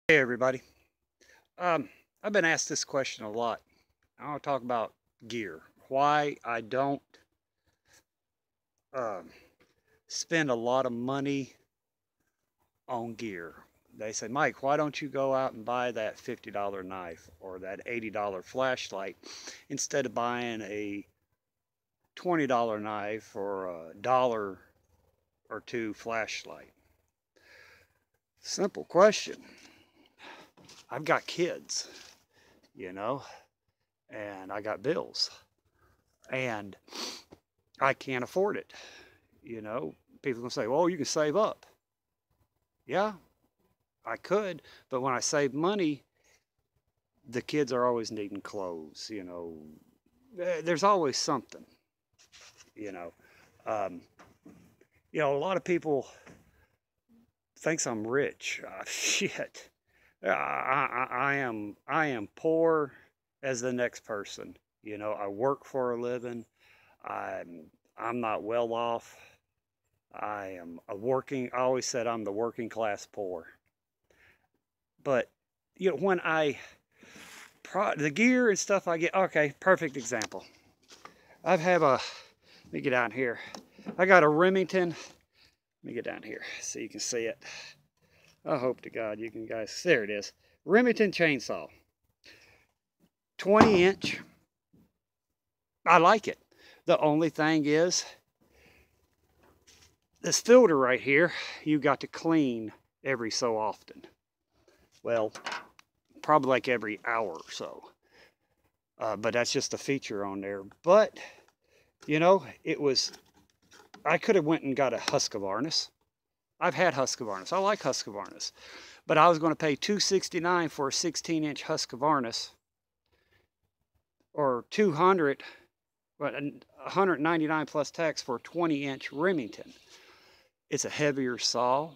Hey everybody. Um, I've been asked this question a lot. I want to talk about gear. Why I don't um, spend a lot of money on gear. They say, Mike, why don't you go out and buy that $50 knife or that $80 flashlight instead of buying a $20 knife or a dollar or two flashlight? Simple question. I've got kids, you know, and I got bills, and I can't afford it. People gonna say, well, you can save up. Yeah, I could, but when I save money, the kids are always needing clothes. There's always something. You know, um, a lot of people thinks I'm rich. Shit, I am poor as the next person. I work for a living. I'm I'm not well off. I always said I'm the working class poor. But when the gear and stuff I get, okay, perfect example. I've have a, let me get down here. I got a Remington. Let me get down here so you can see it. I hope to God you can guys, there it is. Remington chainsaw, 20 inch. I like it. The only thing is this filter right here, you got to clean every so often. Well, probably like every hour or so. But that's just a feature on there. But I could have went and got a Husqvarna. I've had Husqvarna. I like Husqvarna. But I was going to pay $269 for a 16-inch Husqvarna, or 200, but 199 plus tax for a 20-inch Remington. It's a heavier saw.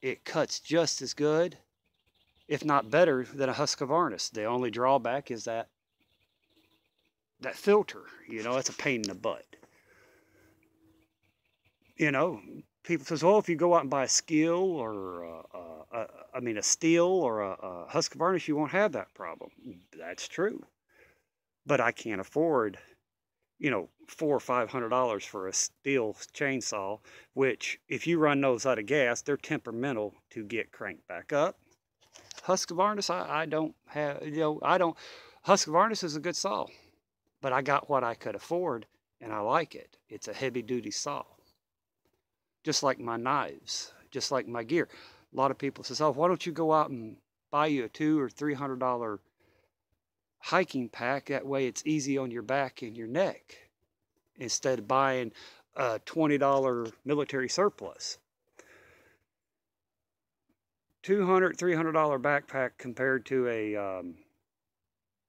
It cuts just as good, if not better, than a Husqvarna. The only drawback is that filter. It's a pain in the butt. you know, People says, well, if you go out and buy a skill or a steel or a Husqvarna, you won't have that problem. That's true, but I can't afford, $400 or $500 for a steel chainsaw. Which, if you run those out of gas, they're temperamental to get cranked back up. Husqvarna, I don't have, I don't. Husqvarna is a good saw, but I got what I could afford, and I like it. It's a heavy duty saw. Just like my knives, just like my gear. A lot of people says, "Oh, why don't you go out and buy you a $200 or $300 hiking pack? That way, it's easy on your back and your neck, instead of buying a $20 military surplus." $200, $300 backpack compared to a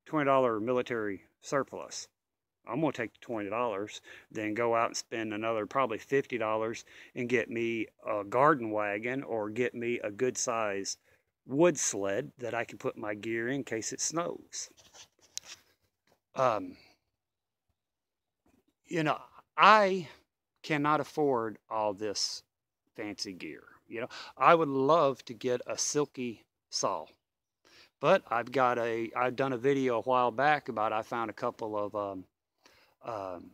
$20 military surplus. I'm going to take the $20, then go out and spend another probably $50 and get me a garden wagon, or get me a good size wood sled that I can put my gear in case it snows. Um, you know, I cannot afford all this fancy gear. I would love to get a silky saw, but I've done a video a while back about, I found a couple of um,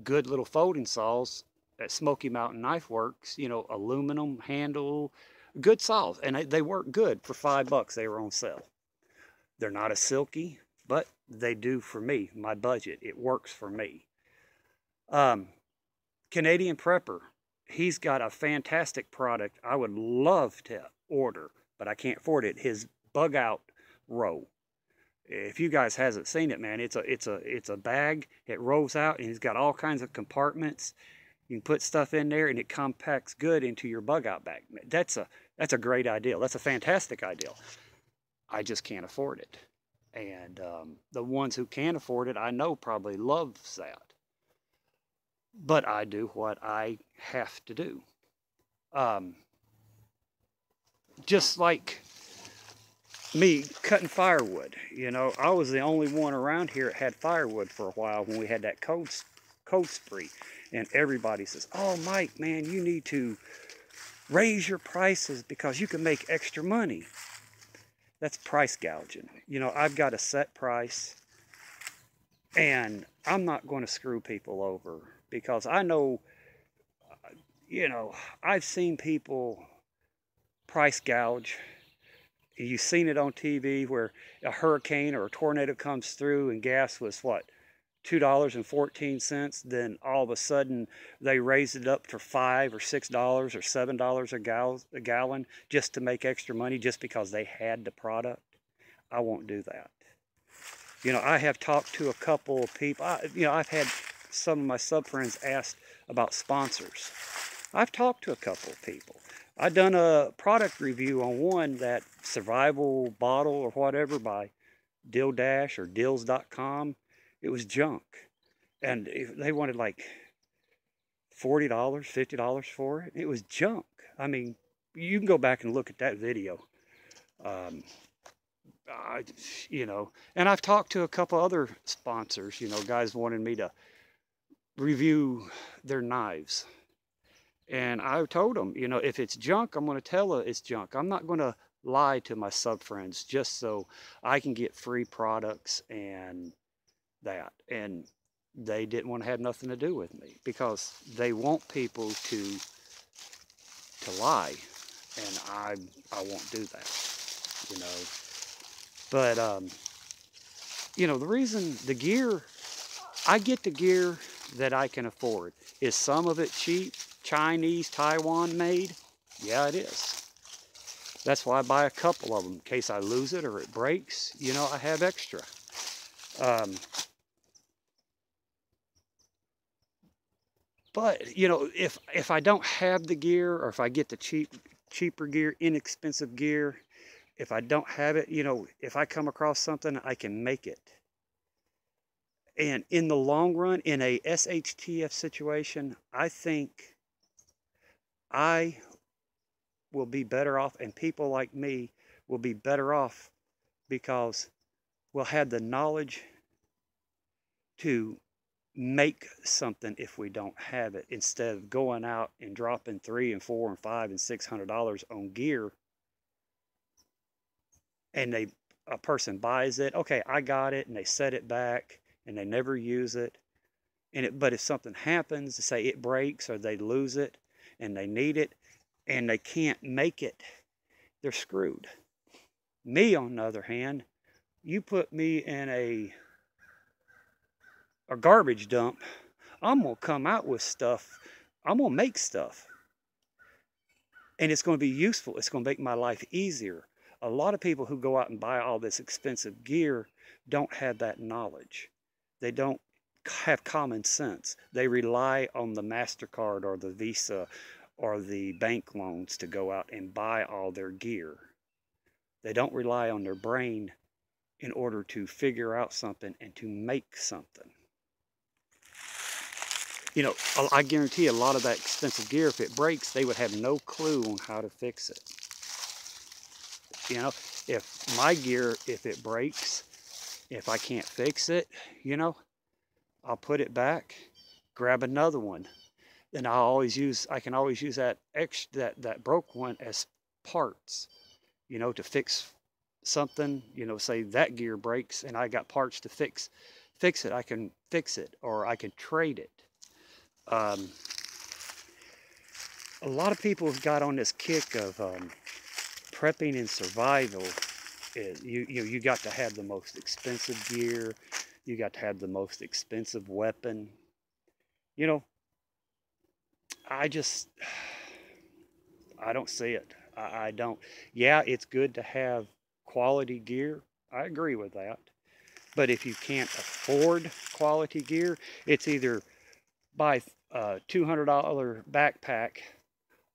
good little folding saws at Smoky Mountain Knife Works, aluminum handle, good saws, and they work good for $5. They were on sale. They're not as silky, but they do for me, my budget. It works for me. Um, Canadian Prepper, he's got a fantastic product I would love to order, but I can't afford it. His bug out row. If you guys hasn't seen it, man, it's a bag. It rolls out, and he's got all kinds of compartments. You can put stuff in there, and it compacts good into your bug out bag. That's a great idea. That's a fantastic idea. I just can't afford it, and the ones who can afford it, I know, probably loves that. But I do what I have to do. Um, just like me cutting firewood. I was the only one around here that had firewood for a while when we had that cold spree. And everybody says, "Oh, Mike, man, you need to raise your prices because you can make extra money." That's price gouging. You know, I've got a set price, and I'm not going to screw people over because I know, you know, I've seen people price gouge. You've seen it on TV where a hurricane or a tornado comes through and gas was what, $2.14, then all of a sudden they raise it up to $5 or $6 or $7 a gallon just to make extra money just because they had the product. I won't do that. You know, I have talked to a couple of people. You know, I've had some of my sub friends ask about sponsors. I've talked to a couple of people. I've done a product review on one, that survival bottle or whatever by Dildash or Dills.com. It was junk. And they wanted like $40, $50 for it. It was junk. I mean, you can go back and look at that video. You know, and I've talked to a couple other sponsors, you know, guys wanted me to review their knives. And I told them, you know, if it's junk, I'm going to tell her it's junk. I'm not going to lie to my sub friends just so I can get free products and that. And they didn't want to have nothing to do with me because they want people to lie, and I won't do that, you know. But you know, the reason the gear, I get the gear that I can afford. Is some of it cheap, Chinese, Taiwan made? Yeah, it is. That's why I buy a couple of them in case I lose it or it breaks. You know, I have extra. But you know, if I don't have the gear, or if I get the cheaper gear, inexpensive gear, if I don't have it, you know, if I come across something, I can make it. And in the long run, in a SHTF situation, I think I will be better off, and people like me will be better off because we'll have the knowledge to make something if we don't have it, instead of going out and dropping $300 and $400 and $500 and $600 on gear, and a person buys it. Okay, I got it, and they set it back and they never use it. But if something happens, say it breaks or they lose it and they need it and they can't make it, they're screwed. Me, on the other hand, you put me in a garbage dump, I'm going to come out with stuff. I'm going to make stuff. And it's going to be useful. It's going to make my life easier. A lot of people who go out and buy all this expensive gear don't have that knowledge. They don't have common sense. They rely on the MasterCard or the Visa or the bank loans to go out and buy all their gear. They don't rely on their brain in order to figure out something and to make something. You know, I guarantee a lot of that expensive gear, if it breaks, they would have no clue on how to fix it. You know, if my gear, if it breaks, if I can't fix it, you know, I'll put it back, grab another one. Then I can always use that that broke one as parts, you know, to fix something. You know, say that gear breaks and I got parts to fix it. I can fix it, or I can trade it. A lot of people have got on this kick of prepping and survival. You got to have the most expensive gear. You got to have the most expensive weapon. You know, I don't see it. I don't. Yeah, it's good to have quality gear. I agree with that. But if you can't afford quality gear, it's either buy a $200 backpack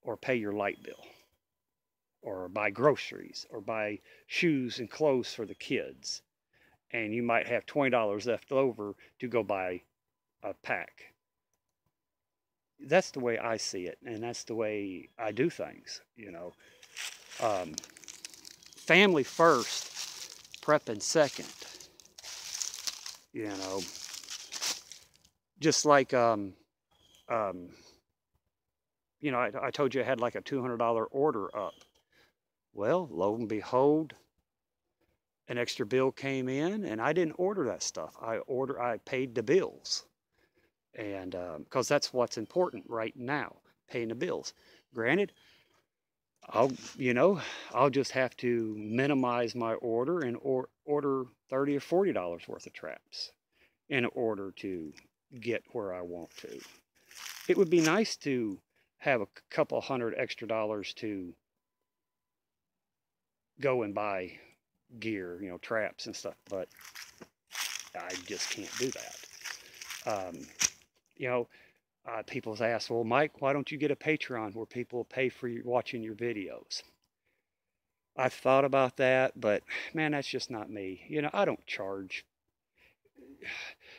or pay your light bill, or buy groceries, or buy shoes and clothes for the kids. And you might have $20 left over to go buy a pack. That's the way I see it, and that's the way I do things, you know. Family first, prepping second, you know. Just like, you know, I told you I had like a $200 order up. Well, lo and behold, an extra bill came in, and I didn't order that stuff. I paid the bills, and because that's what's important right now, paying the bills. Granted, I'll I'll just have to minimize my order and order $30 or $40 worth of traps in order to get where I want to. It would be nice to have a couple hundred extra dollars to go and buy gear, traps and stuff, but I just can't do that. Um, you know, people's asked, well, Mike, why don't you get a Patreon where people pay for watching your videos? I've thought about that, but man, that's just not me. I don't charge.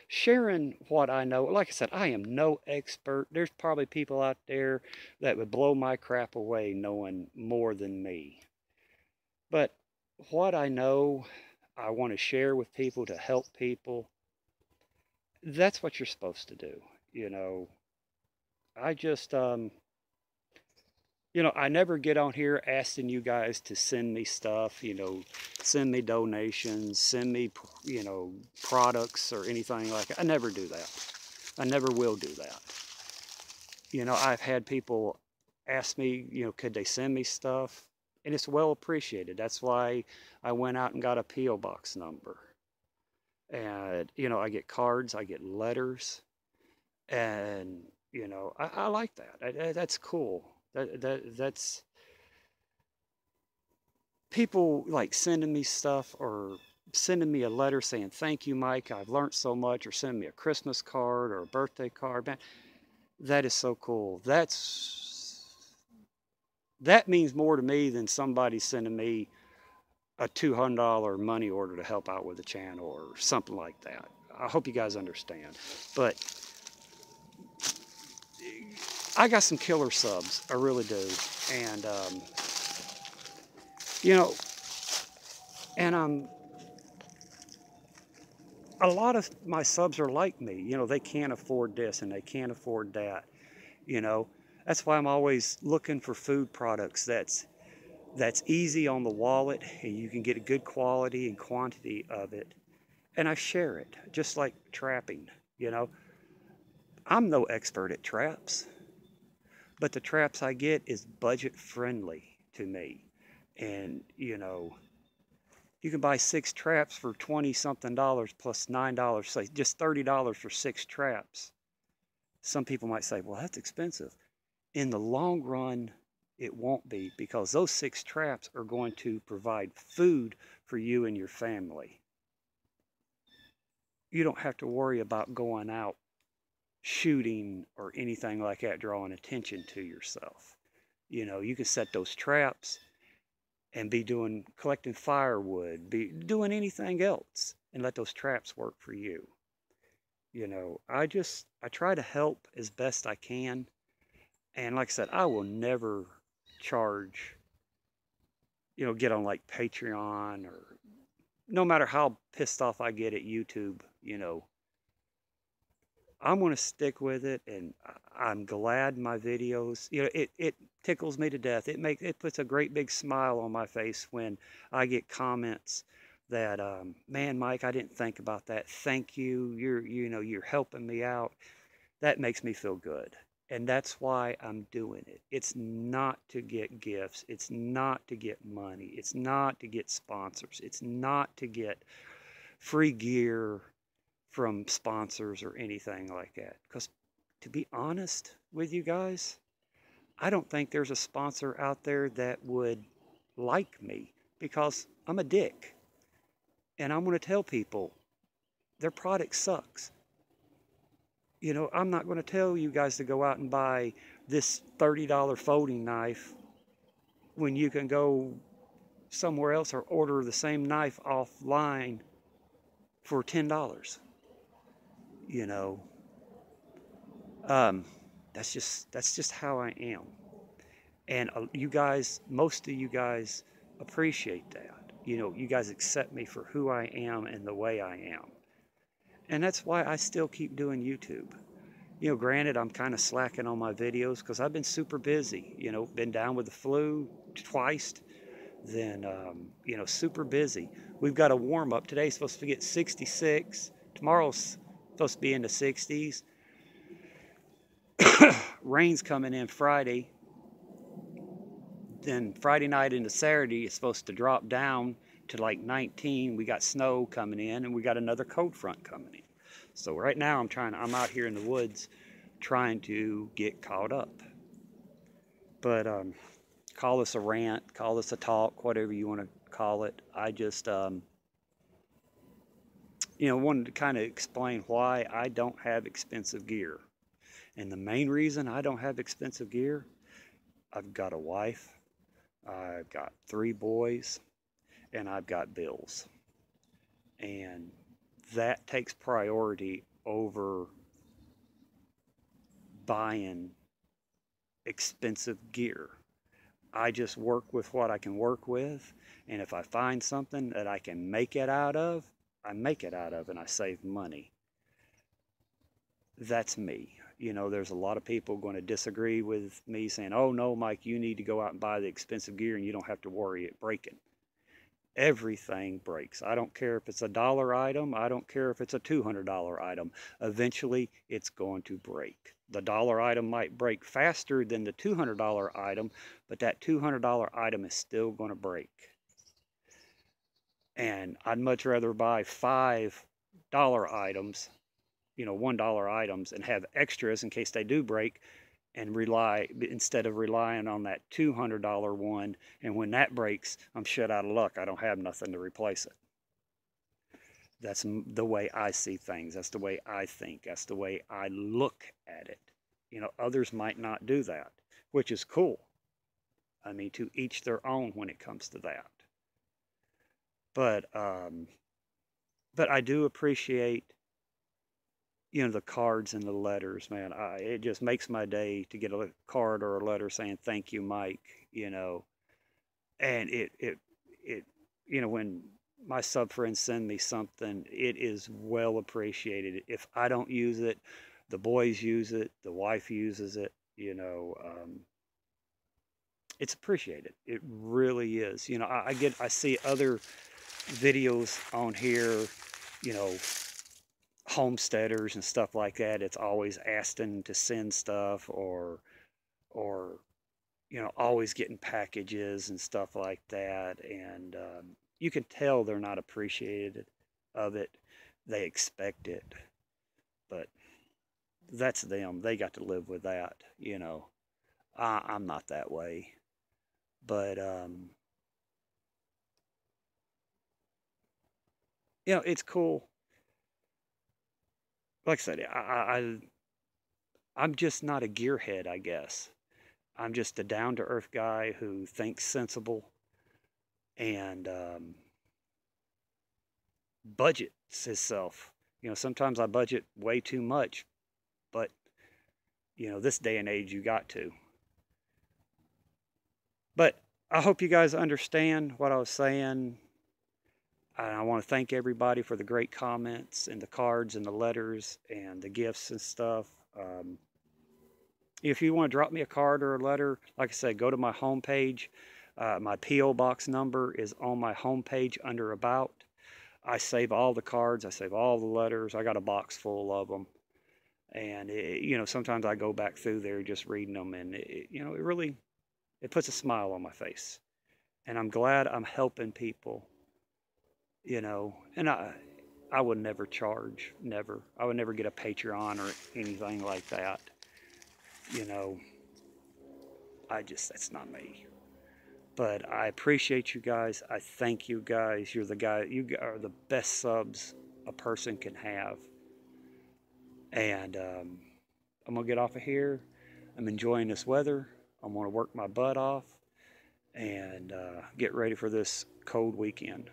Sharing what I know, like I said, I am no expert. There's probably people out there that would blow my crap away knowing more than me. But what I know, I want to share with people to help people. That's what you're supposed to do. I just, I never get on here asking you guys to send me stuff, send me donations, send me, products or anything like that. I never do that. I never will do that. I've had people ask me, could they send me stuff? And it's well appreciated. That's why I went out and got a P.O. box number. And, I get cards, I get letters, and, I like that. That's cool. That's people like sending me stuff or sending me a letter saying, thank you, Mike, I've learned so much, or sending me a Christmas card or a birthday card. Man, that is so cool. That means more to me than somebody sending me a $200 money order to help out with the channel or something like that. I hope you guys understand. But I got some killer subs. I really do. And, and a lot of my subs are like me. They can't afford this and they can't afford that. That's why I'm always looking for food products that's easy on the wallet and you can get a good quality and quantity of it. And I share it, just like trapping. I'm no expert at traps, but the traps I get is budget friendly to me. And, you can buy 6 traps for 20 something dollars plus $9, say just $30 for 6 traps. Some people might say, well, that's expensive. In the long run, it won't be, because those 6 traps are going to provide food for you and your family. You don't have to worry about going out shooting or anything like that, drawing attention to yourself. You can set those traps and be collecting firewood, be doing anything else, and let those traps work for you. I try to help as best I can. And like I said, I will never charge, get on like Patreon, or no matter how pissed off I get at YouTube, I'm going to stick with it, and I'm glad my videos, it tickles me to death. It puts a great big smile on my face when I get comments that, man, Mike, I didn't think about that. Thank you. You're helping me out. That makes me feel good. And that's why I'm doing it. It's not to get gifts. It's not to get money. It's not to get sponsors. It's not to get free gear from sponsors or anything like that. Because to be honest with you guys, I don't think there's a sponsor out there that would like me, because I'm a dick. And I'm going to tell people their product sucks. I'm not going to tell you guys to go out and buy this $30 folding knife when you can go somewhere else or order the same knife offline for $10. That's just how I am. And most of you guys appreciate that. You guys accept me for who I am and the way I am. And that's why I still keep doing YouTube. Granted, I'm kind of slacking on my videos because I've been super busy. Been down with the flu twice. then, you know, super busy. We've got a warm up. Today's supposed to get 66. Tomorrow's supposed to be in the 60s. Rain's coming in Friday. Then Friday night into Saturday, it's supposed to drop down to like 19. We got snow coming in, and we got another cold front coming in. So right now I'm out here in the woods trying to get caught up. But call this a rant, call this a talk, whatever you want to call it. I just, you know, wanted to kind of explain why I don't have expensive gear. And the main reason I don't have expensive gear, I've got a wife, I've got 3 boys, and I've got bills. And that takes priority over buying expensive gear. I just work with what I can work with, and if I find something that I can make it out of, I make it out of, and I save money. That's me. You know, there's a lot of people going to disagree with me saying, oh no, Mike, you need to go out and buy the expensive gear and you don't have to worry it breaking. Everything breaks. I don't care if it's a $1 item. I don't care if it's a $200 item. Eventually, it's going to break. The $1 item might break faster than the $200 item, but that $200 item is still going to break. And I'd much rather buy $5 items, you know, $1 items, and have extras in case they do break, and rely, instead of relying on that $200 one, and when that breaks, I'm shut out of luck. I don't have nothing to replace it. That's the way I see things. That's the way I think. That's the way I look at it. You know, others might not do that, which is cool. I mean, to each their own when it comes to that. But I do appreciate, you know, the cards and the letters, man. It just makes my day to get a card or a letter saying thank you, Mike. You know, and it you know, when my sub friends send me something, it is well appreciated. If I don't use it, the boys use it, the wife uses it. You know, it's appreciated. It really is. You know, I see other videos on here, you know, homesteaders and stuff like that. It's always asking to send stuff, or you know, always getting packages and stuff like that. And you can tell they're not appreciated of it. They expect it, but that's them. They got to live with that. You know, I'm not that way. But you know, it's cool. Like I said, I'm just not a gearhead, I guess. I'm just a down-to-earth guy who thinks sensible and budgets himself. You know, sometimes I budget way too much, but you know, this day and age, you got to. But I hope you guys understand what I was saying. And I want to thank everybody for the great comments and the cards and the letters and the gifts and stuff. If you want to drop me a card or a letter, like I said, go to my homepage. My P.O. Box number is on my homepage under About. I save all the cards. I save all the letters. I got a box full of them. And, you know, sometimes I go back through there just reading them. And, you know, it puts a smile on my face. And I'm glad I'm helping people, you know. And I would never charge, never. I would never get a Patreon or anything like that. You know, that's not me. But I appreciate you guys. I thank you guys. You are the best subs a person can have. And I'm going to get off of here. I'm enjoying this weather. I'm going to work my butt off and get ready for this cold weekend.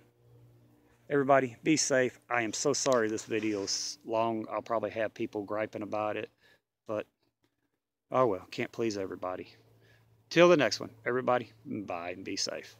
Everybody, be safe. I am so sorry this video is long. I'll probably have people griping about it. But, oh well, can't please everybody. Till the next one, everybody, bye and be safe.